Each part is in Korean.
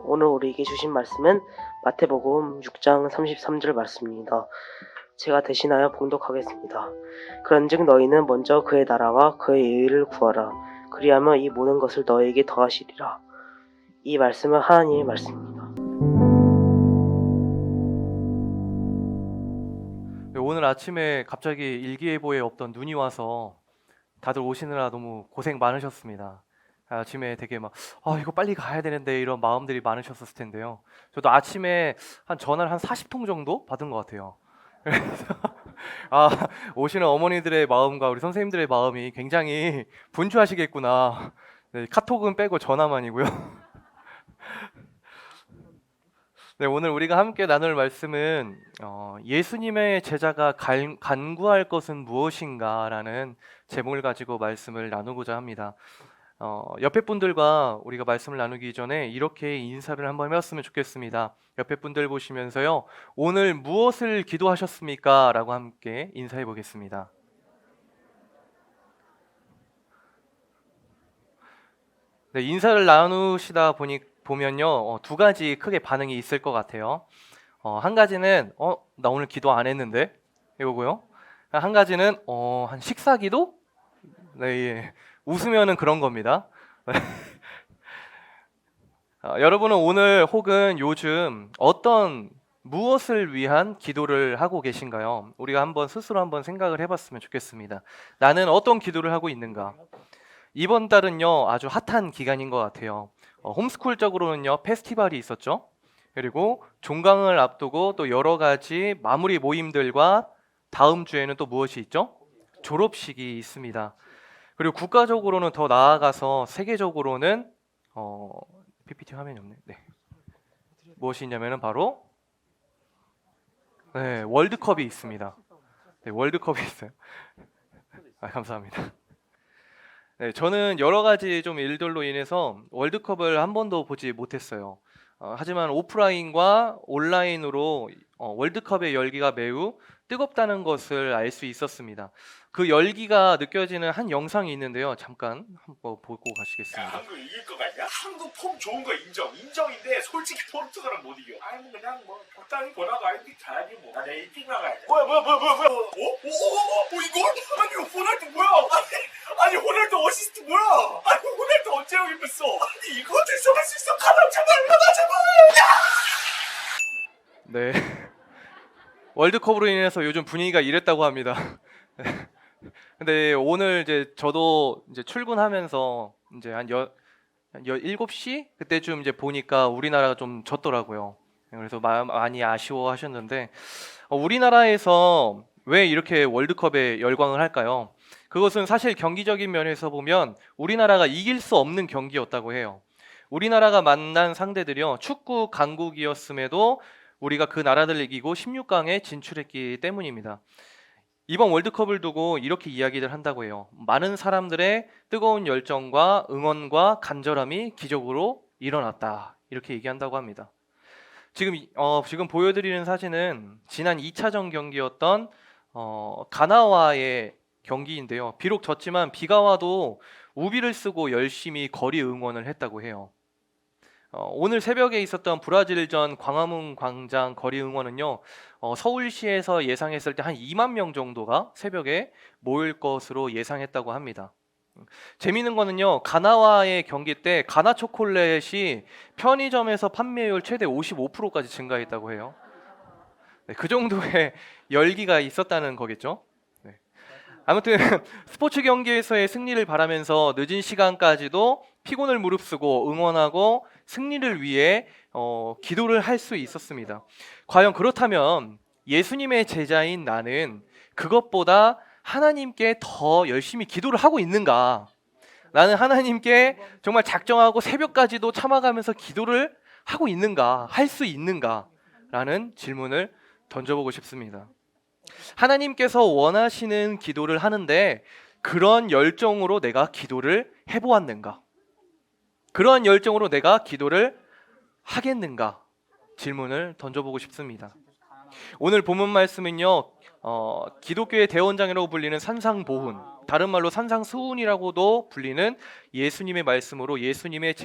오늘 우리에게 주신 말씀은 마태복음 6장 33절 말씀입니다. 제가 대신하여 봉독하겠습니다. 그런즉 너희는 먼저 그의 나라와 그의 의를 구하라. 그리하면 이 모든 것을 너희에게 더하시리라. 이 말씀은 하나님의 말씀입니다. 오늘 아침에 갑자기 일기예보에 없던 눈이 와서 다들 오시느라 너무 고생 많으셨습니다. 아침에 되게 막 이거 빨리 가야 되는데 이런 마음들이 많으셨을 텐데요. 저도 아침에 전화를 한 40통 정도 받은 것 같아요. 그래서 아, 오시는 어머니들의 마음과 우리 선생님들의 마음이 굉장히 분주하시겠구나. 네, 카톡은 빼고 전화만이고요. 네, 오늘 우리가 함께 나눌 말씀은 예수님의 제자가 간구할 것은 무엇인가라는 제목을 가지고 말씀을 나누고자 합니다. 옆에 분들과 우리가 말씀을 나누기 전에 이렇게 인사를 한번 해봤으면 좋겠습니다. 옆에 분들 보시면서요, 오늘 무엇을 기도하셨습니까? 라고 함께 인사해 보겠습니다. 네, 인사를 나누시다 보면요, 두 가지 크게 반응이 있을 것 같아요. 한 가지는 나 오늘 기도 안 했는데 이거고요. 한 가지는 한 식사 기도? 네, 예. 웃으면은 그런 겁니다. 여러분은 오늘 혹은 요즘 무엇을 위한 기도를 하고 계신가요? 우리가 한번 스스로 한번 생각을 해봤으면 좋겠습니다. 나는 어떤 기도를 하고 있는가? 이번 달은요, 아주 핫한 기간인 것 같아요. 홈스쿨적으로는요, 페스티벌이 있었죠. 그리고 종강을 앞두고 또 여러 가지 마무리 모임들과 다음 주에는 또 무엇이 있죠? 졸업식이 있습니다. 그리고 국가적으로는 더 나아가서 세계적으로는 PPT 화면이 없네. 네. 무엇이 있냐면은 바로 네, 월드컵이 있습니다. 네, 월드컵이 있어요. 감사합니다. 네, 저는 여러 가지 좀 일들로 인해서 월드컵을 한 번도 보지 못했어요. 하지만 오프라인과 온라인으로 월드컵의 열기가 매우 뜨겁다는 것을 알 수 있었습니다. 그 열기가 느껴지는 한 영상이 있는데요. 잠깐 한번 보고 야, 가시겠습니다. 한국 이길 거 같냐? 한국 폼 좋은 거 인정인데 솔직히 포르투갈은 못 이겨. 아니 뭐 그냥 뭐 적당히 보라고 알지 잘하지 뭐. 나 내일 일찍 나가야 돼. 뭐야? 이걸? 아니 호날두 뭐야? 아니 호날두 어시스트 뭐야? 아니 호날두 언제 여기 뺐어? 아니 이거 들어갈 수 있어? 가라 제발. 네. 월드컵으로 인해서 요즘 분위기가 이랬다고 합니다. 근데 오늘 이제 저도 이제 출근하면서 이제 한 7시 그때쯤 이제 보니까 우리나라가 좀 졌더라고요. 그래서 많이 아쉬워하셨는데 우리나라에서 왜 이렇게 월드컵에 열광을 할까요? 그것은 사실 경기적인 면에서 보면 우리나라가 이길 수 없는 경기였다고 해요. 우리나라가 만난 상대들이요, 축구 강국이었음에도 우리가 그 나라들을 이기고 16강에 진출했기 때문입니다. 이번 월드컵을 두고 이렇게 이야기를 한다고 해요. 많은 사람들의 뜨거운 열정과 응원과 간절함이 기적으로 일어났다. 이렇게 얘기한다고 합니다. 지금 보여드리는 사진은 지난 2차전 경기였던 가나와의 경기인데요. 비록 졌지만 비가 와도 우비를 쓰고 열심히 거리 응원을 했다고 해요. 오늘 새벽에 있었던 브라질전 광화문 광장 거리 응원은요, 서울시에서 예상했을 때 한 2만 명 정도가 새벽에 모일 것으로 예상했다고 합니다. 재미있는 거는요, 가나와의 경기 때 가나 초콜릿이 편의점에서 판매율 최대 55%까지 증가했다고 해요. 네, 그 정도의 열기가 있었다는 거겠죠. 네. 아무튼 스포츠 경기에서의 승리를 바라면서 늦은 시간까지도 피곤을 무릅쓰고 응원하고 승리를 위해 기도를 할 수 있었습니다. 과연 그렇다면 예수님의 제자인 나는 그것보다 하나님께 더 열심히 기도를 하고 있는가? 나는 하나님께 정말 작정하고 새벽까지도 참아가면서 기도를 하고 있는가? 할 수 있는가? 라는 질문을 던져보고 싶습니다. 하나님께서 원하시는 기도를 하는데 그런 열정으로 내가 기도를 해보았는가? 그러한 열정으로 내가 기도를 하겠는가? 질문을 던져보고 싶습니다. 오늘 본문 말씀은요, 기독교의 대원장이라고 불리는 산상보훈, 다른 말로 산상수훈이라고도 불리는 예수님의 말씀으로 예수님의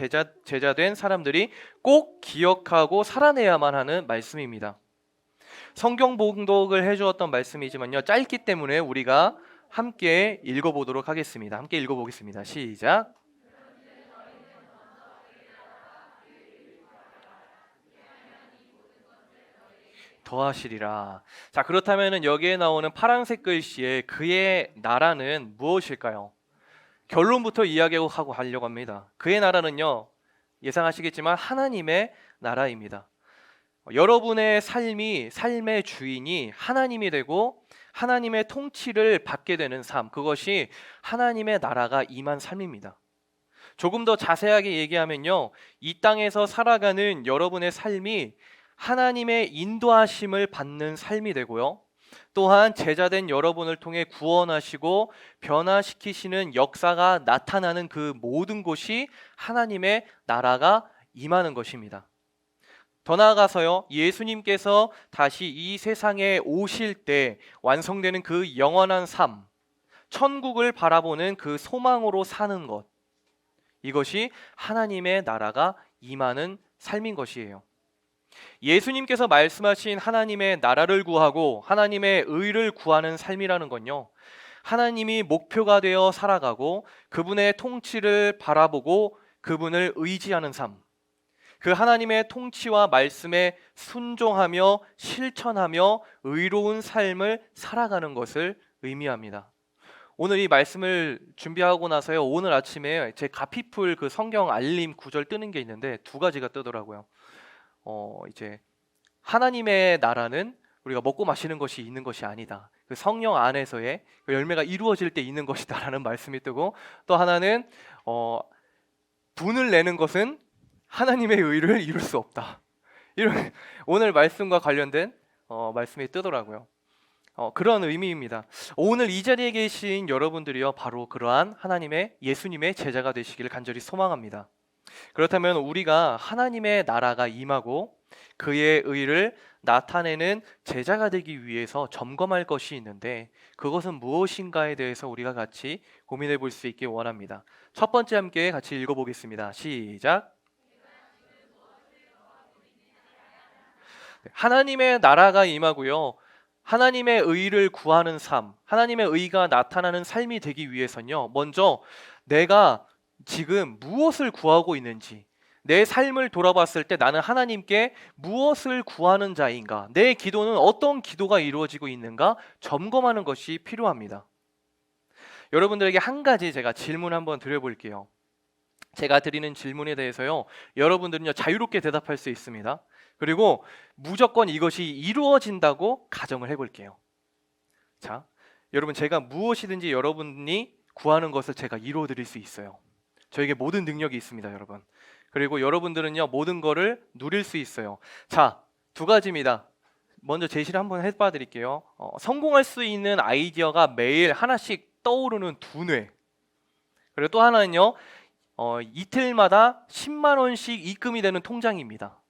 제자된 사람들이 꼭 기억하고 살아내야만 하는 말씀입니다. 성경 봉독을 해주었던 말씀이지만요, 짧기 때문에 우리가 함께 읽어보도록 하겠습니다. 함께 읽어보겠습니다. 시작. 더하시리라. 자, 그렇다면 여기에 나오는 파란색 글씨의 그의 나라는 무엇일까요? 결론부터 이야기하고 하려고 합니다. 그의 나라는요, 예상하시겠지만 하나님의 나라입니다. 여러분의 삶의 주인이 하나님이 되고 하나님의 통치를 받게 되는 삶, 그것이 하나님의 나라가 임한 삶입니다. 조금 더 자세하게 얘기하면요, 이 땅에서 살아가는 여러분의 삶이 하나님의 인도하심을 받는 삶이 되고요, 또한 제자된 여러분을 통해 구원하시고 변화시키시는 역사가 나타나는 그 모든 곳이 하나님의 나라가 임하는 것입니다. 더 나아가서요, 예수님께서 다시 이 세상에 오실 때 완성되는 그 영원한 삶, 천국을 바라보는 그 소망으로 사는 것, 이것이 하나님의 나라가 임하는 삶인 것이에요. 예수님께서 말씀하신 하나님의 나라를 구하고 하나님의 의를 구하는 삶이라는 건요, 하나님이 목표가 되어 살아가고 그분의 통치를 바라보고 그분을 의지하는 삶, 그 하나님의 통치와 말씀에 순종하며 실천하며 의로운 삶을 살아가는 것을 의미합니다. 오늘 이 말씀을 준비하고 나서요, 오늘 아침에 제 가피풀 그 성경 알림 구절 뜨는 게 있는데 두 가지가 뜨더라고요. 이제 하나님의 나라는 우리가 먹고 마시는 것이 있는 것이 아니다. 그 성령 안에서의 그 열매가 이루어질 때 있는 것이다라는 말씀이 뜨고, 또 하나는 돈을 내는 것은 하나님의 의를 이룰 수 없다. 이런 오늘 말씀과 관련된 말씀이 뜨더라고요. 그런 의미입니다. 오늘 이 자리에 계신 여러분들이요, 바로 그러한 하나님의 예수님의 제자가 되시기를 간절히 소망합니다. 그렇다면 우리가 하나님의 나라가 임하고 그의 의를 나타내는 제자가 되기 위해서 점검할 것이 있는데, 그것은 무엇인가에 대해서 우리가 같이 고민해 볼 수 있길 원합니다. 첫 번째 함께 같이 읽어보겠습니다. 시작. 하나님의 나라가 임하고요, 하나님의 의를 구하는 삶, 하나님의 의가 나타나는 삶이 되기 위해서는요, 먼저 내가 지금 무엇을 구하고 있는지, 내 삶을 돌아봤을 때 나는 하나님께 무엇을 구하는 자인가, 내 기도는 어떤 기도가 이루어지고 있는가 점검하는 것이 필요합니다. 여러분들에게 한 가지 제가 질문 한번 드려볼게요. 제가 드리는 질문에 대해서요, 여러분들은요 자유롭게 대답할 수 있습니다. 그리고 무조건 이것이 이루어진다고 가정을 해볼게요. 자, 여러분, 제가 무엇이든지 여러분이 구하는 것을 제가 이루어 드릴 수 있어요. 저에게 모든 능력이 있습니다, 여러분. 그리고 여러분들은요 모든 거를 누릴 수 있어요. 자, 두 가지입니다. 먼저 제시를 한번 해봐 드릴게요. 성공할 수 있는 아이디어가 매일 하나씩 떠오르는 두뇌, 그리고 또 하나는요 이틀마다 10만 원씩 입금이 되는 통장입니다.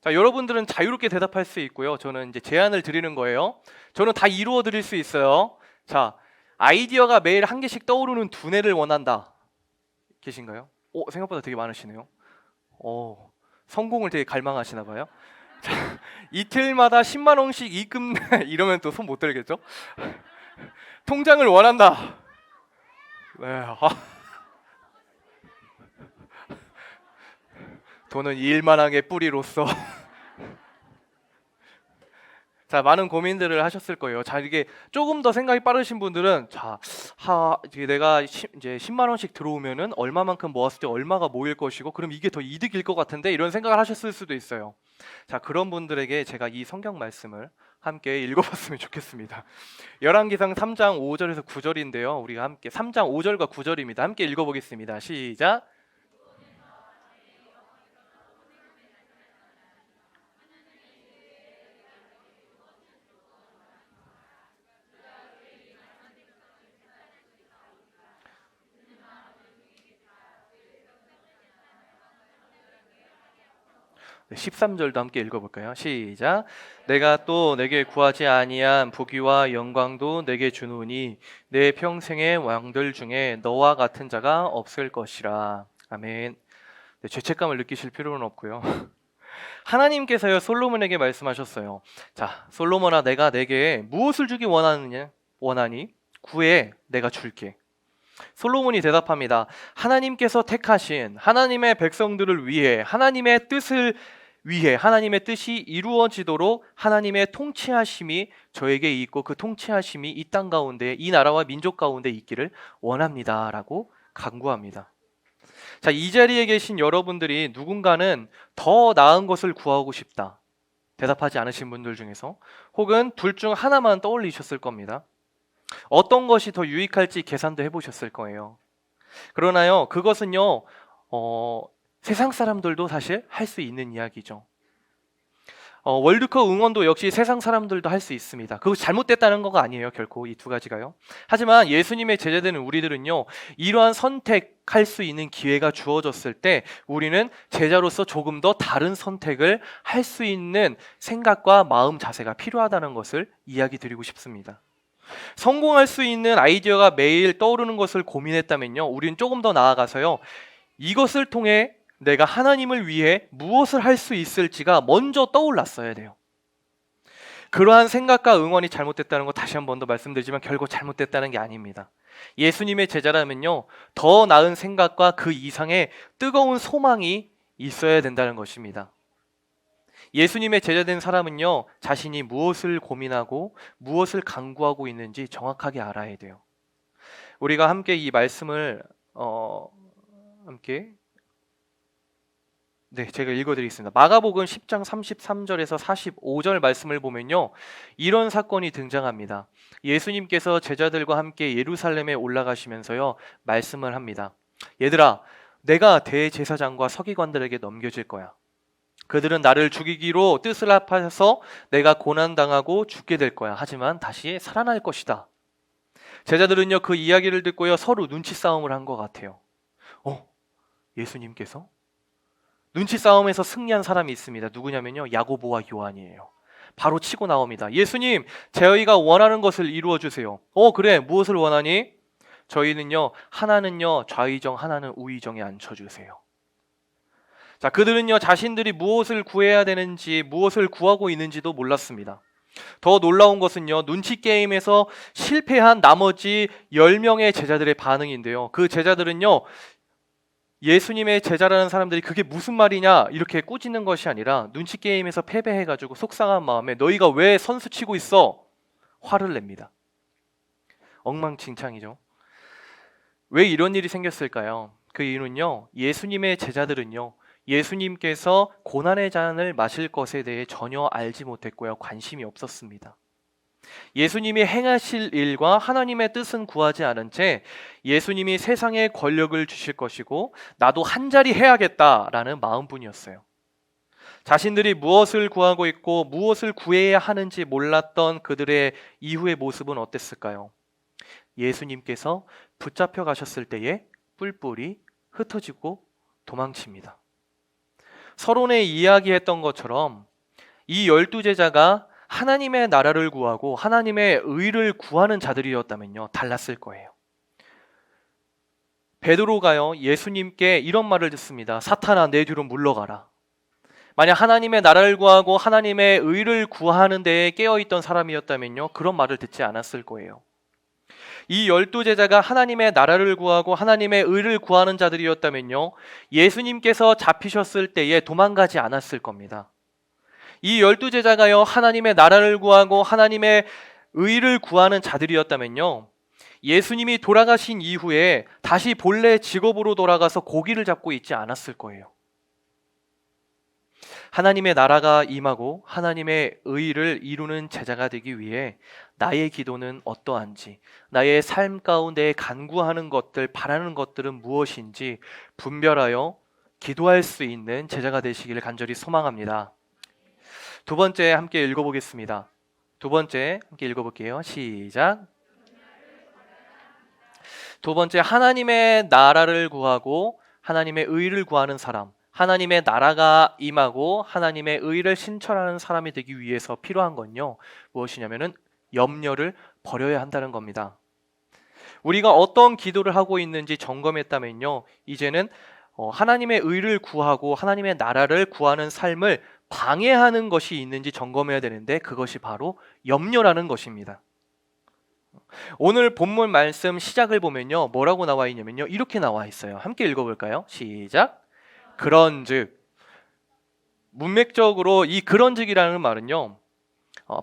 자, 여러분들은 자유롭게 대답할 수 있고요, 저는 이제 제안을 드리는 거예요. 저는 다 이루어 드릴 수 있어요. 자, 아이디어가 매일 한 개씩 떠오르는 두뇌를 원한다. 계신가요? 생각보다 되게 많으시네요. 성공을 되게 갈망하시나 봐요. 자, 이틀마다 10만 원씩 입금 이러면 또 손 못 들겠죠? 통장을 원한다. 네. 돈은 일만하게 뿌리로써 자, 많은 고민들을 하셨을 거예요. 자, 이게 조금 더 생각이 빠르신 분들은 이게 내가 이제 10만 원씩 들어오면은 얼마만큼 모았을 때 얼마가 모일 것이고, 그럼 이게 더 이득일 것 같은데, 이런 생각을 하셨을 수도 있어요. 자, 그런 분들에게 제가 이 성경 말씀을 함께 읽어봤으면 좋겠습니다. 열왕기상 3장 5절에서 9절인데요. 우리가 함께 3장 5절과 9절입니다. 함께 읽어보겠습니다. 시작. 13절도 함께 읽어볼까요? 시작. 내가 또 내게 구하지 아니한 부귀와 영광도 내게 주노니 내 평생의 왕들 중에 너와 같은 자가 없을 것이라. 아멘. 네, 죄책감을 느끼실 필요는 없고요. 하나님께서요 솔로몬에게 말씀하셨어요. 자, 솔로몬아, 내가 내게 무엇을 주기 원하니? 구해, 내가 줄게. 솔로몬이 대답합니다. 하나님께서 택하신 하나님의 백성들을 위해, 하나님의 뜻을 위해, 하나님의 뜻이 이루어지도록 하나님의 통치하심이 저에게 있고 그 통치하심이 이 땅 가운데, 이 나라와 민족 가운데 있기를 원합니다 라고 간구합니다. 자, 이 자리에 계신 여러분들이 누군가는 더 나은 것을 구하고 싶다 대답하지 않으신 분들 중에서 혹은 둘 중 하나만 떠올리셨을 겁니다. 어떤 것이 더 유익할지 계산도 해보셨을 거예요. 그러나요, 그것은요 세상 사람들도 사실 할 수 있는 이야기죠. 월드컵 응원도 역시 세상 사람들도 할 수 있습니다. 그거 잘못됐다는 거가 아니에요, 결코 이 두 가지가요. 하지만 예수님의 제자되는 우리들은요, 이러한 선택할 수 있는 기회가 주어졌을 때 우리는 제자로서 조금 더 다른 선택을 할 수 있는 생각과 마음 자세가 필요하다는 것을 이야기 드리고 싶습니다. 성공할 수 있는 아이디어가 매일 떠오르는 것을 고민했다면요, 우리는 조금 더 나아가서요, 이것을 통해 내가 하나님을 위해 무엇을 할 수 있을지가 먼저 떠올랐어야 돼요. 그러한 생각과 응원이 잘못됐다는 거 다시 한 번 더 말씀드리지만 결국 잘못됐다는 게 아닙니다. 예수님의 제자라면요, 더 나은 생각과 그 이상의 뜨거운 소망이 있어야 된다는 것입니다. 예수님의 제자된 사람은요, 자신이 무엇을 고민하고 무엇을 간구하고 있는지 정확하게 알아야 돼요. 우리가 함께 이 말씀을 제가 읽어드리겠습니다. 마가복음 10장 33절에서 45절 말씀을 보면요, 이런 사건이 등장합니다. 예수님께서 제자들과 함께 예루살렘에 올라가시면서요, 말씀을 합니다. 얘들아, 내가 대제사장과 서기관들에게 넘겨질 거야. 그들은 나를 죽이기로 뜻을 합해서 내가 고난당하고 죽게 될 거야. 하지만 다시 살아날 것이다. 제자들은요, 그 이야기를 듣고요, 서로 눈치 싸움을 한 것 같아요. 예수님께서? 눈치 싸움에서 승리한 사람이 있습니다. 누구냐면요, 야고보와 요한이에요. 바로 치고 나옵니다. 예수님, 저희가 원하는 것을 이루어 주세요. 그래, 무엇을 원하니? 저희는요, 하나는요 좌의정, 하나는 우의정에 앉혀주세요. 자, 그들은요, 자신들이 무엇을 구해야 되는지, 무엇을 구하고 있는지도 몰랐습니다. 더 놀라운 것은요, 눈치 게임에서 실패한 나머지 10명의 제자들의 반응인데요, 그 제자들은요, 예수님의 제자라는 사람들이 그게 무슨 말이냐 이렇게 꾸짖는 것이 아니라 눈치 게임에서 패배해가지고 속상한 마음에 너희가 왜 선수 치고 있어? 화를 냅니다. 엉망진창이죠. 왜 이런 일이 생겼을까요? 그 이유는요, 예수님의 제자들은요, 예수님께서 고난의 잔을 마실 것에 대해 전혀 알지 못했고요, 관심이 없었습니다. 예수님이 행하실 일과 하나님의 뜻은 구하지 않은 채 예수님이 세상에 권력을 주실 것이고 나도 한 자리 해야겠다라는 마음뿐이었어요. 자신들이 무엇을 구하고 있고 무엇을 구해야 하는지 몰랐던 그들의 이후의 모습은 어땠을까요? 예수님께서 붙잡혀 가셨을 때에 뿔뿔이 흩어지고 도망칩니다. 서론에 이야기했던 것처럼 이 12제자가 하나님의 나라를 구하고 하나님의 의를 구하는 자들이었다면요, 달랐을 거예요. 베드로가요, 예수님께 이런 말을 듣습니다. 사탄아, 내 뒤로 물러가라. 만약 하나님의 나라를 구하고 하나님의 의를 구하는 데에 깨어있던 사람이었다면요, 그런 말을 듣지 않았을 거예요. 이 12제자가 하나님의 나라를 구하고 하나님의 의를 구하는 자들이었다면요, 예수님께서 잡히셨을 때에 도망가지 않았을 겁니다. 이 12제자가요, 하나님의 나라를 구하고 하나님의 의를 구하는 자들이었다면요, 예수님이 돌아가신 이후에 다시 본래 직업으로 돌아가서 고기를 잡고 있지 않았을 거예요. 하나님의 나라가 임하고 하나님의 의를 이루는 제자가 되기 위해 나의 기도는 어떠한지, 나의 삶 가운데 간구하는 것들, 바라는 것들은 무엇인지 분별하여 기도할 수 있는 제자가 되시기를 간절히 소망합니다. 두 번째 함께 읽어보겠습니다. 두 번째 함께 읽어볼게요. 시작. 두 번째, 하나님의 나라를 구하고 하나님의 의를 구하는 사람, 하나님의 나라가 임하고 하나님의 의를 실천하는 사람이 되기 위해서 필요한 건요, 무엇이냐면은 염려를 버려야 한다는 겁니다. 우리가 어떤 기도를 하고 있는지 점검했다면요, 이제는 하나님의 의를 구하고 하나님의 나라를 구하는 삶을 방해하는 것이 있는지 점검해야 되는데, 그것이 바로 염려라는 것입니다. 오늘 본문 말씀 시작을 보면요, 뭐라고 나와 있냐면요, 이렇게 나와 있어요. 함께 읽어볼까요? 시작. 그런즉, 문맥적으로 이 그런즉이라는 말은요,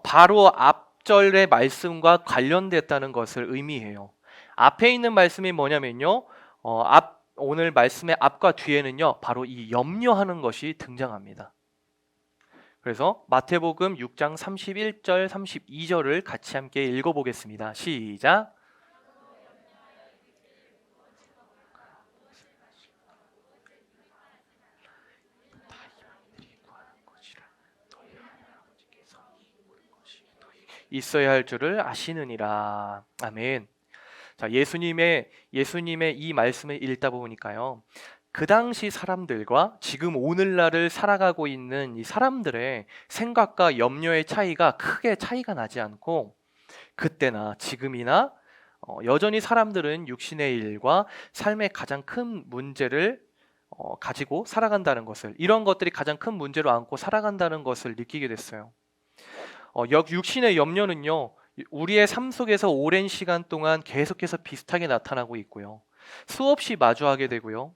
바로 앞절의 말씀과 관련됐다는 것을 의미해요. 앞에 있는 말씀이 뭐냐면요, 오늘 말씀의 앞과 뒤에는요, 바로 이 염려하는 것이 등장합니다. 그래서 마태복음 6장 31절 32절을 같이 함께 읽어보겠습니다. 시작. 있어야 할 줄을 아시느니라. 아멘. 자, 예수님의 이 말씀을 읽다 보니까요, 그 당시 사람들과 지금 오늘날을 살아가고 있는 이 사람들의 생각과 염려의 크게 차이가 나지 않고, 그때나 지금이나 여전히 사람들은 육신의 일과 삶의 가장 큰 문제를 가지고 살아간다는 것을, 이런 것들이 가장 큰 문제로 안고 살아간다는 것을 느끼게 됐어요. 육신의 염려는요, 우리의 삶 속에서 오랜 시간 동안 계속해서 비슷하게 나타나고 있고요, 수없이 마주하게 되고요,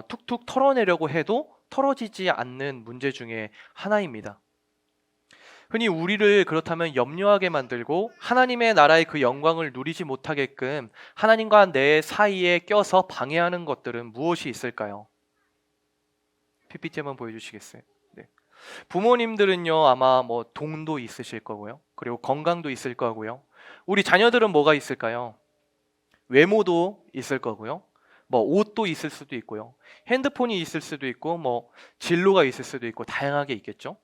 툭툭 털어내려고 해도 털어지지 않는 문제 중에 하나입니다. 흔히 우리를 그렇다면 염려하게 만들고 하나님의 나라의 그 영광을 누리지 못하게끔 하나님과 내 사이에 껴서 방해하는 것들은 무엇이 있을까요? PPT 한번 보여주시겠어요? 네. 부모님들은요, 아마 뭐 돈도 있으실 거고요, 그리고 건강도 있을 거고요. 우리 자녀들은 뭐가 있을까요? 외모도 있을 거고요, 뭐 옷도 있을 수도 있고요, 핸드폰이 있을 수도 있고, 뭐 진로가 있을 수도 있고, 다양하게 있겠죠.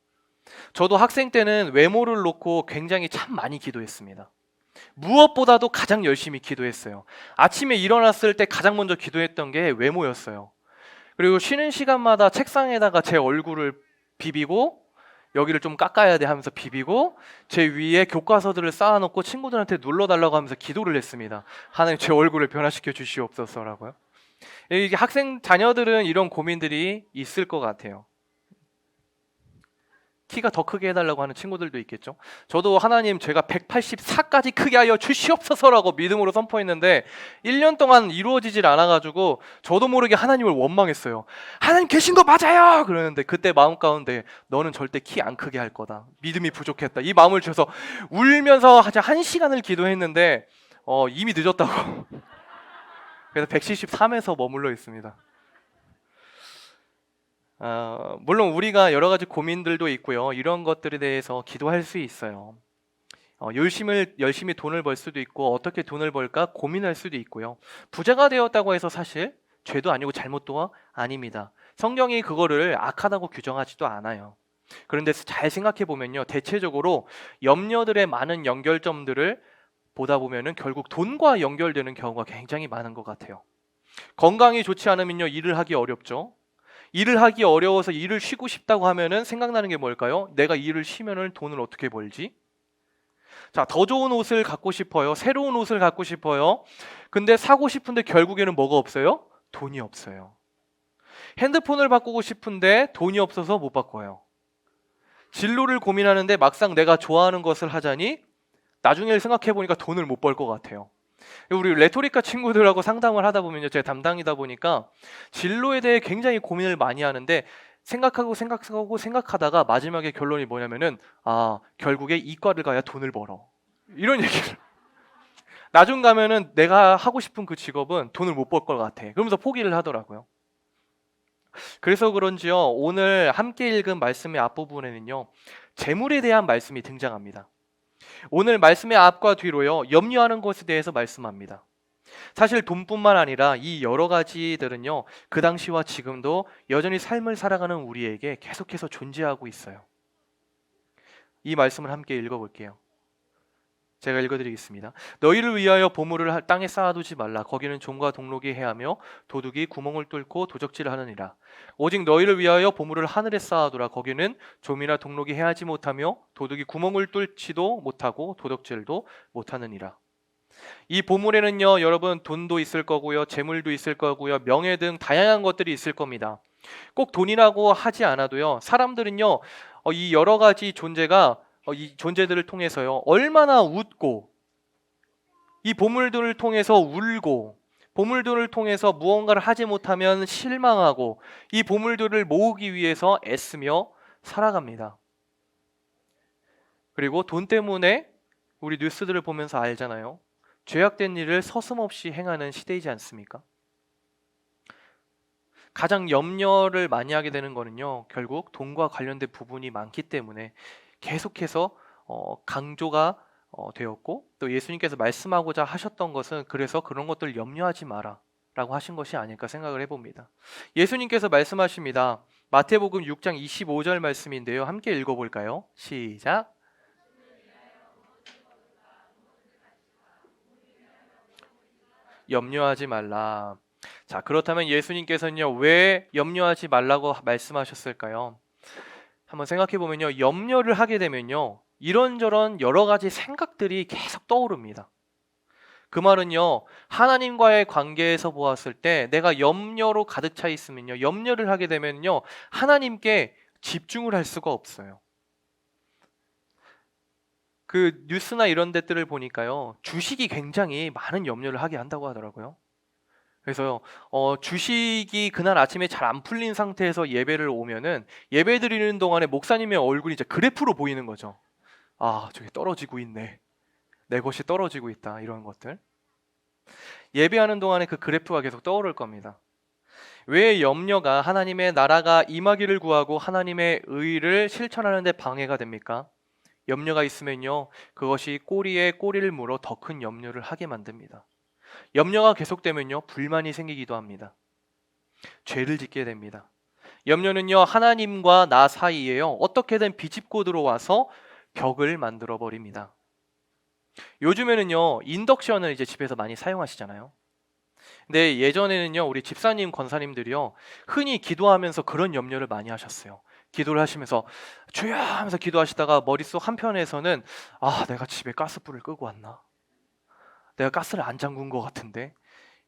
저도 학생 때는 외모를 놓고 굉장히 참 많이 기도했습니다. 무엇보다도 가장 열심히 기도했어요. 아침에 일어났을 때 가장 먼저 기도했던 게 외모였어요. 그리고 쉬는 시간마다 책상에다가 제 얼굴을 비비고, 여기를 좀 깎아야 돼 하면서 비비고, 제 위에 교과서들을 쌓아놓고 친구들한테 눌러달라고 하면서 기도를 했습니다. 하나님, 제 얼굴을 변화시켜 주시옵소서라고요. 이게 학생 자녀들은 이런 고민들이 있을 것 같아요. 키가 더 크게 해달라고 하는 친구들도 있겠죠. 저도 하나님, 제가 184까지 크게 하여 주시옵소서라고 믿음으로 선포했는데 1년 동안 이루어지질 않아가지고 저도 모르게 하나님을 원망했어요. 하나님 계신 거 맞아요! 그러는데 그때 마음 가운데 너는 절대 키 안 크게 할 거다, 믿음이 부족했다, 이 마음을 주셔서 울면서 한 1시간을 기도했는데 이미 늦었다고. 그래서 173에서 머물러 있습니다. 물론 우리가 여러 가지 고민들도 있고요, 이런 것들에 대해서 기도할 수 있어요. 열심히 돈을 벌 수도 있고, 어떻게 돈을 벌까 고민할 수도 있고요. 부자가 되었다고 해서 사실 죄도 아니고 잘못도 아닙니다. 성경이 그거를 악하다고 규정하지도 않아요. 그런데 잘 생각해 보면요, 대체적으로 염려들의 많은 연결점들을 보다 보면은 결국 돈과 연결되는 경우가 굉장히 많은 것 같아요. 건강이 좋지 않으면요, 일을 하기 어렵죠. 일을 하기 어려워서 일을 쉬고 싶다고 하면은 생각나는 게 뭘까요? 내가 일을 쉬면은 돈을 어떻게 벌지? 자, 더 좋은 옷을 갖고 싶어요. 새로운 옷을 갖고 싶어요. 근데 사고 싶은데 결국에는 뭐가 없어요? 돈이 없어요. 핸드폰을 바꾸고 싶은데 돈이 없어서 못 바꿔요. 진로를 고민하는데 막상 내가 좋아하는 것을 하자니 나중에 생각해 보니까 돈을 못 벌 것 같아요. 우리 레토리카 친구들하고 상담을 하다 보면요, 제가 담당이다 보니까 진로에 대해 굉장히 고민을 많이 하는데 생각하다가 마지막에 결론이 뭐냐면은 결국에 이과를 가야 돈을 벌어, 이런 얘기를. 나중 가면은 내가 하고 싶은 그 직업은 돈을 못 벌 것 같아, 그러면서 포기를 하더라고요. 그래서 그런지요, 오늘 함께 읽은 말씀의 앞부분에는요, 재물에 대한 말씀이 등장합니다. 오늘 말씀의 앞과 뒤로요, 염려하는 것에 대해서 말씀합니다. 사실 돈뿐만 아니라 이 여러 가지들은요, 그 당시와 지금도 여전히 삶을 살아가는 우리에게 계속해서 존재하고 있어요. 이 말씀을 함께 읽어볼게요. 제가 읽어드리겠습니다. 너희를 위하여 보물을 땅에 쌓아두지 말라. 거기는 종과 동록이 해하며 도둑이 구멍을 뚫고 도적질을 하느니라. 오직 너희를 위하여 보물을 하늘에 쌓아두라. 거기는 좀이나 동록이 해하지 못하며 도둑이 구멍을 뚫지도 못하고 도적질도 못하느니라. 이 보물에는요, 여러분 돈도 있을 거고요, 재물도 있을 거고요, 명예 등 다양한 것들이 있을 겁니다. 꼭 돈이라고 하지 않아도요, 사람들은요, 이 여러 가지 존재가 이 존재들을 통해서요, 얼마나 웃고, 이 보물들을 통해서 울고, 보물들을 통해서 무언가를 하지 못하면 실망하고, 이 보물들을 모으기 위해서 애쓰며 살아갑니다. 그리고 돈 때문에 우리 뉴스들을 보면서 알잖아요. 죄악된 일을 서슴없이 행하는 시대이지 않습니까? 가장 염려를 많이 하게 되는 거는요, 결국 돈과 관련된 부분이 많기 때문에 계속해서 강조가 되었고, 또 예수님께서 말씀하고자 하셨던 것은 그래서 그런 것들을 염려하지 마라 라고 하신 것이 아닐까 생각을 해봅니다. 예수님께서 말씀하십니다. 마태복음 6장 25절 말씀인데요, 함께 읽어볼까요? 시작. 염려하지 말라. 자, 그렇다면 예수님께서는요, 왜 염려하지 말라고 말씀하셨을까요? 한번 생각해 보면요, 염려를 하게 되면요, 이런저런 여러 가지 생각들이 계속 떠오릅니다. 그 말은요, 하나님과의 관계에서 보았을 때 내가 염려로 가득 차 있으면요, 염려를 하게 되면요, 하나님께 집중을 할 수가 없어요. 그 뉴스나 이런 데들을 보니까요, 주식이 굉장히 많은 염려를 하게 한다고 하더라고요. 그래서 주식이 그날 아침에 잘 안 풀린 상태에서 예배를 오면은 예배 드리는 동안에 목사님의 얼굴이 이제 그래프로 보이는 거죠. 아, 저기 떨어지고 있네. 내 것이 떨어지고 있다. 이런 것들. 예배하는 동안에 그 그래프가 계속 떠오를 겁니다. 왜 염려가 하나님의 나라가 임하기를 구하고 하나님의 의를 실천하는 데 방해가 됩니까? 염려가 있으면요, 그것이 꼬리에 꼬리를 물어 더 큰 염려를 하게 만듭니다. 염려가 계속되면요, 불만이 생기기도 합니다. 죄를 짓게 됩니다. 염려는요, 하나님과 나 사이에요, 어떻게든 비집고 들어와서 벽을 만들어 버립니다. 요즘에는요, 인덕션을 이제 집에서 많이 사용하시잖아요. 근데 예전에는요, 우리 집사님, 권사님들이요, 흔히 기도하면서 그런 염려를 많이 하셨어요. 기도를 하시면서 주여 하면서 기도하시다가 머릿속 한편에서는 아, 내가 집에 가스불을 끄고 왔나? 내가 가스를 안 잠근 것 같은데?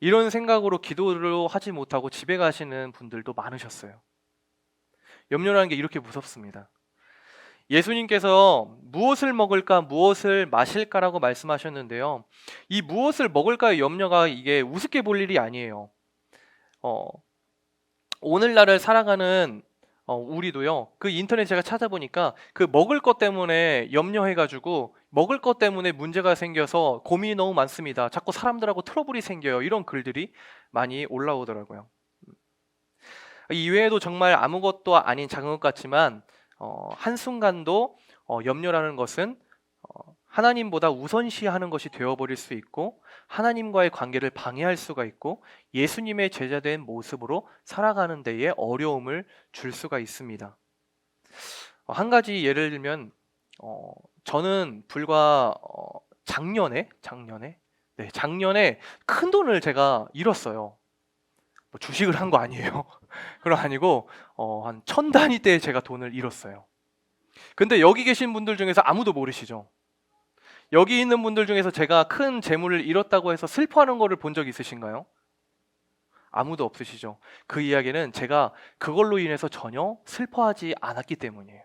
이런 생각으로 기도를 하지 못하고 집에 가시는 분들도 많으셨어요. 염려라는 게 이렇게 무섭습니다. 예수님께서 무엇을 먹을까, 무엇을 마실까라고 말씀하셨는데요, 이 무엇을 먹을까의 염려가 이게 우습게 볼 일이 아니에요. 오늘날을 살아가는 우리도요, 그 인터넷 제가 찾아보니까 그 먹을 것 때문에 염려해가지고 먹을 것 때문에 문제가 생겨서 고민이 너무 많습니다. 자꾸 사람들하고 트러블이 생겨요. 이런 글들이 많이 올라오더라고요. 이외에도 정말 아무것도 아닌 작은 것 같지만 한순간도 염려라는 것은 하나님보다 우선시하는 것이 되어버릴 수 있고, 하나님과의 관계를 방해할 수가 있고, 예수님의 제자된 모습으로 살아가는 데에 어려움을 줄 수가 있습니다. 한 가지 예를 들면 저는 불과 작년에 큰 돈을 제가 잃었어요. 뭐 주식을 한 거 아니에요. 그건 아니고 한 1000단위대에 제가 돈을 잃었어요. 근데 여기 계신 분들 중에서 아무도 모르시죠? 여기 있는 분들 중에서 제가 큰 재물을 잃었다고 해서 슬퍼하는 거를 본 적 있으신가요? 아무도 없으시죠? 그 이야기는 제가 그걸로 인해서 전혀 슬퍼하지 않았기 때문이에요.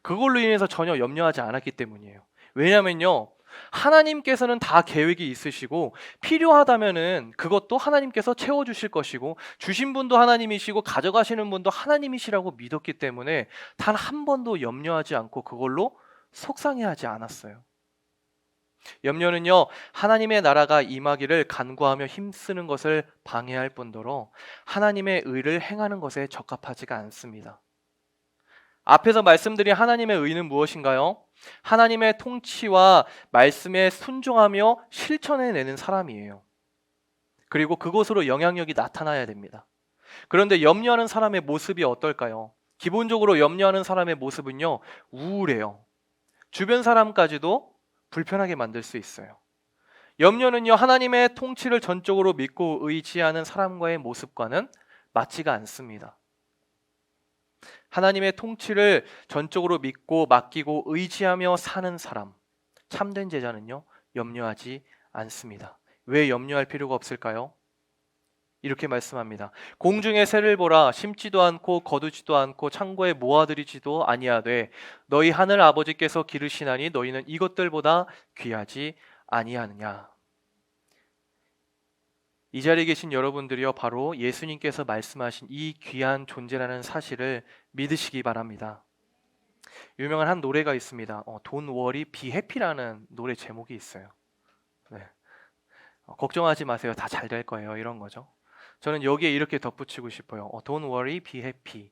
그걸로 인해서 전혀 염려하지 않았기 때문이에요. 왜냐면요, 하나님께서는 다 계획이 있으시고 필요하다면은 그것도 하나님께서 채워주실 것이고, 주신 분도 하나님이시고 가져가시는 분도 하나님이시라고 믿었기 때문에 단 한 번도 염려하지 않고 그걸로 속상해하지 않았어요. 염려는요, 하나님의 나라가 임하기를 간구하며 힘쓰는 것을 방해할 뿐더러 하나님의 의를 행하는 것에 적합하지가 않습니다. 앞에서 말씀드린 하나님의 의는 무엇인가요? 하나님의 통치와 말씀에 순종하며 실천해내는 사람이에요. 그리고 그곳으로 영향력이 나타나야 됩니다. 그런데 염려하는 사람의 모습이 어떨까요? 기본적으로 염려하는 사람의 모습은요, 우울해요. 주변 사람까지도 불편하게 만들 수 있어요. 염려는요, 하나님의 통치를 전적으로 믿고 의지하는 사람과의 모습과는 맞지가 않습니다. 하나님의 통치를 전적으로 믿고 맡기고 의지하며 사는 사람, 참된 제자는요, 염려하지 않습니다. 왜 염려할 필요가 없을까요? 이렇게 말씀합니다. 공중의 새를 보라, 심지도 않고 거두지도 않고 창고에 모아들이지도 아니하되 너희 하늘 아버지께서 기르시나니 너희는 이것들보다 귀하지 아니하느냐. 이 자리에 계신 여러분들이요, 바로 예수님께서 말씀하신 이 귀한 존재라는 사실을 믿으시기 바랍니다. 유명한 한 노래가 있습니다. Don't worry, be happy라는 노래 제목이 있어요. 네. 걱정하지 마세요, 다 잘 될 거예요, 이런 거죠. 저는 여기에 이렇게 덧붙이고 싶어요. Don't worry, be happy,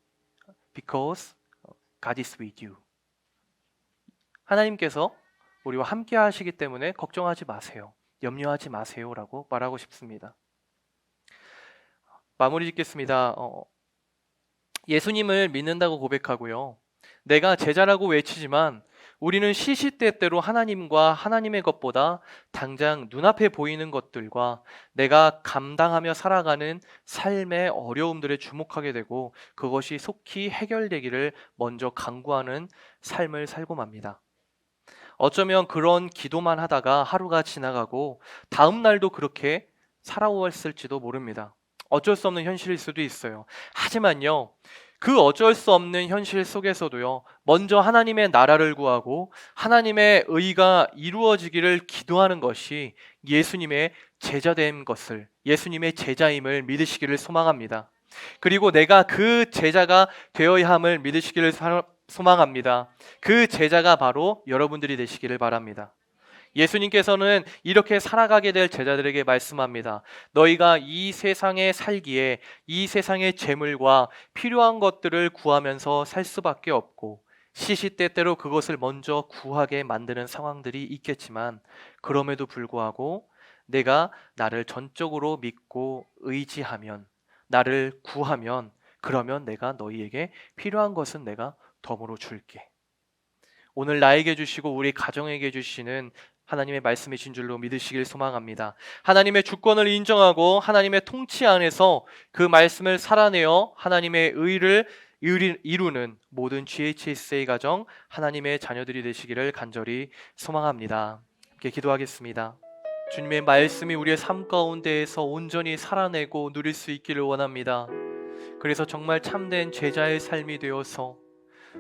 because God is with you. 하나님께서 우리와 함께 하시기 때문에 걱정하지 마세요, 염려하지 마세요라고 말하고 싶습니다. 마무리 짓겠습니다. 예수님을 믿는다고 고백하고요, 내가 제자라고 외치지만 우리는 시시때때로 하나님과 하나님의 것보다 당장 눈앞에 보이는 것들과 내가 감당하며 살아가는 삶의 어려움들에 주목하게 되고 그것이 속히 해결되기를 먼저 간구하는 삶을 살고 맙니다. 어쩌면 그런 기도만 하다가 하루가 지나가고 다음 날도 그렇게 살아왔을지도 모릅니다. 어쩔 수 없는 현실일 수도 있어요. 하지만요, 그 어쩔 수 없는 현실 속에서도요, 먼저 하나님의 나라를 구하고 하나님의 의가 이루어지기를 기도하는 것이 예수님의 제자된 것을, 예수님의 제자임을 믿으시기를 소망합니다. 그리고 내가 그 제자가 되어야 함을 믿으시기를 소망합니다. 그 제자가 바로 여러분들이 되시기를 바랍니다. 예수님께서는 이렇게 살아가게 될 제자들에게 말씀합니다. 너희가 이 세상에 살기에 이 세상의 재물과 필요한 것들을 구하면서 살 수밖에 없고 시시때때로 그것을 먼저 구하게 만드는 상황들이 있겠지만 그럼에도 불구하고 내가 나를 전적으로 믿고 의지하면, 나를 구하면, 그러면 내가 너희에게 필요한 것은 내가 덤으로 줄게. 오늘 나에게 주시고 우리 가정에게 주시는 하나님의 말씀이신 줄로 믿으시길 소망합니다. 하나님의 주권을 인정하고 하나님의 통치 안에서 그 말씀을 살아내어 하나님의 의를 이루는 모든 GHSA 가정 하나님의 자녀들이 되시기를 간절히 소망합니다. 함께 기도하겠습니다. 주님의 말씀이 우리의 삶 가운데에서 온전히 살아내고 누릴 수 있기를 원합니다. 그래서 정말 참된 제자의 삶이 되어서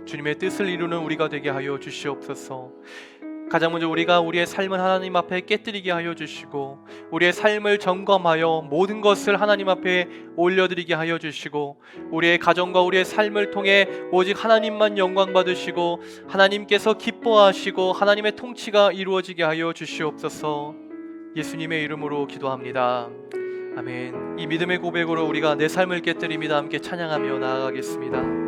주님의 뜻을 이루는 우리가 되게 하여 주시옵소서. 가장 먼저 우리가 우리의 삶을 하나님 앞에 깨뜨리게 하여 주시고 우리의 삶을 점검하여 모든 것을 하나님 앞에 올려드리게 하여 주시고 우리의 가정과 우리의 삶을 통해 오직 하나님만 영광 받으시고 하나님께서 기뻐하시고 하나님의 통치가 이루어지게 하여 주시옵소서. 예수님의 이름으로 기도합니다. 아멘. 이 믿음의 고백으로 우리가 내 삶을 깨뜨립니다. 함께 찬양하며 나아가겠습니다.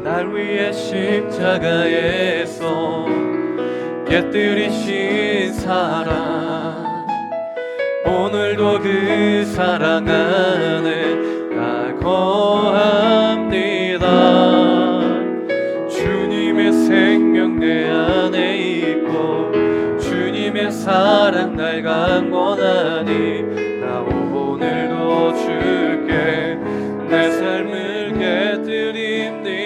날 위해 십자가에서 깨뜨리신 사랑, 오늘도 그 사랑 안에 나 거합니다. 주님의 생명 내 안에 있고 주님의 사랑 날 강권하니 나 오늘도 주께 내 삶을 깨뜨립니다.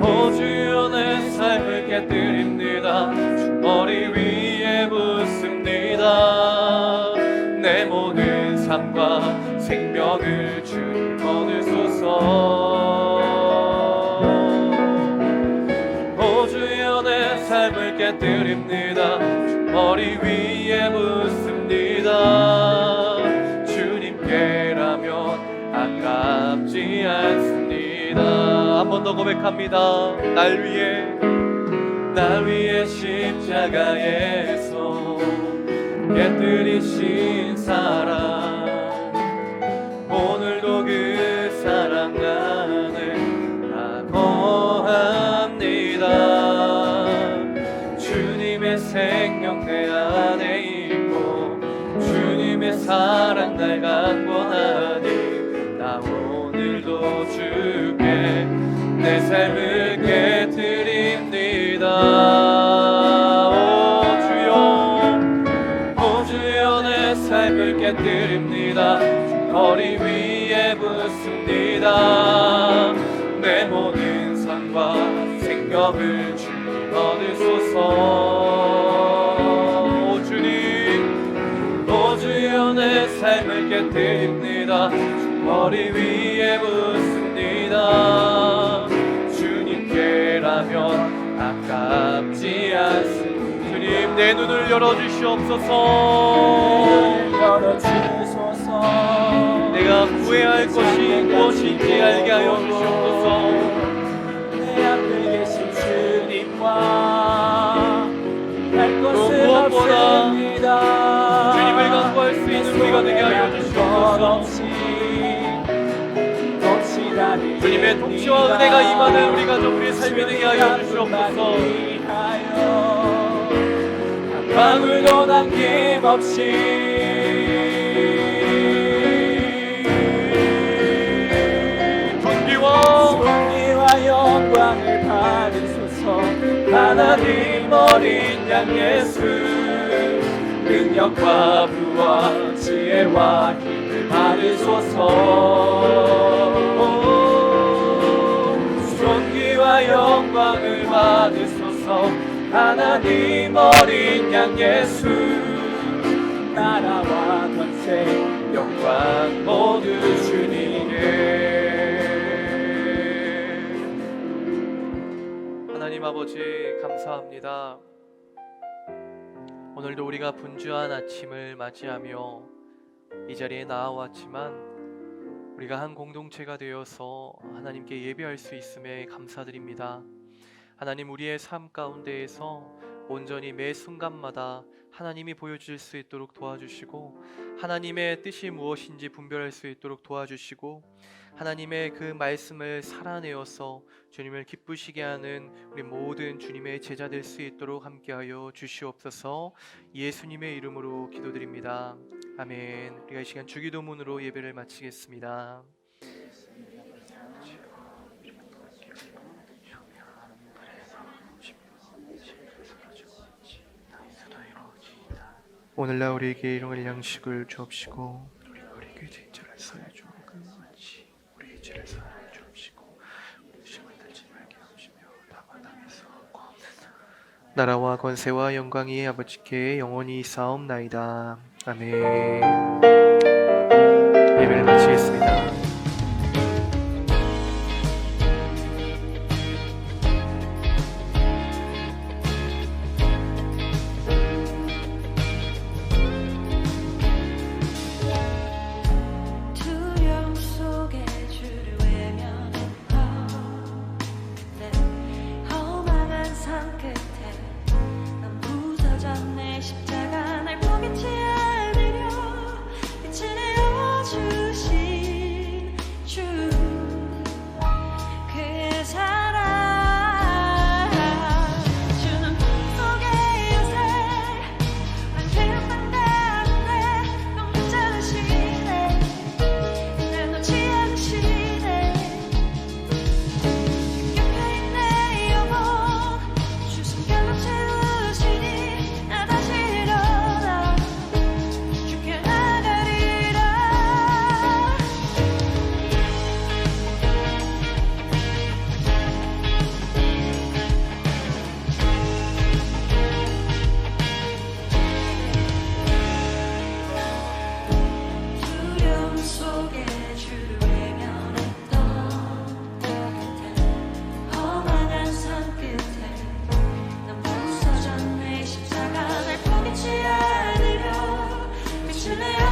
오 주여 내 삶을 깨뜨립니다. 주 머리 위에 붓습니다. 내 모든 삶과 생명을 주님 얻으소서. 오 주여 내 삶을 깨뜨립니다. 주 머리 위에 붓습니다. 주님께라면 아깝지 않습니다. 한 번 더 고백합니다. 날 위해 십자가에서 깨뜨리신 사랑, 오늘도 그 사랑 안에 나 거합니다. 주님의 생명 내 안에 있고 주님의 사랑 날 강권하니 나 오늘 오늘도 주께 내 삶을 깨드립니다. 오 주여 내 삶을 깨드립니다. 거리 위에 붙습니다. 내 모든 삶과 생명을 주님 얻으소서. 오 주님, 오 주여 내 삶을 깨뜨립니다. 머리 위에 붙습니다. 주님께라면 아깝지 않습니다. 주님 내 눈을 열어주시옵소서. 내가 구해야 할 것이 무엇인지 알게 하여 주시옵소서. 내 앞에 계신 주님과 할 것은 무엇보다 없습니다. 주님을 간구할 수 있는 우리가 되게 하여 주시옵소서. 주님의 통치와 은혜가 임하는 우리 가족 우리의 삶이 되게 하여 주시옵소서. 한 방울도 남김없이 존귀와 영광을 받으소서. 하나님 어린 양 예수, 능력과 부와 지혜와 힘을 받으소서. 존귀와 영광을 받으소서. 하나님 어린 양 예수, 나라와 권세 영광 모두 주님께. 하나님 아버지 감사합니다. 오늘도 우리가 분주한 아침을 맞이하며 이 자리에 나아왔지만 우리가 한 공동체가 되어서 하나님께 예배할 수 있음에 감사드립니다. 하나님 우리의 삶 가운데에서 온전히 매 순간마다 하나님이 보여주실 수 있도록 도와주시고 하나님의 뜻이 무엇인지 분별할 수 있도록 도와주시고 하나님의 그 말씀을 살아내어서 주님을 기쁘시게 하는 우리 모든 주님의 제자 될 수 있도록 함께하여 주시옵소서. 예수님의 이름으로 기도드립니다. 아멘. 우리가 이 시간 주기도문으로 예배를 마치겠습니다. 오늘날 우리에게 일용할 양식을 주옵시고 우리에게 죄인 자를 사하여 주옵고 같이 우리의 죄를 사하여 주옵시고 우리 시험에 들지 말게 하시며 다만 당해서 나라와 권세와 영광이 아버지께 영원히 있사옵나이다. 아멘. 예배를 마치겠습니다. 내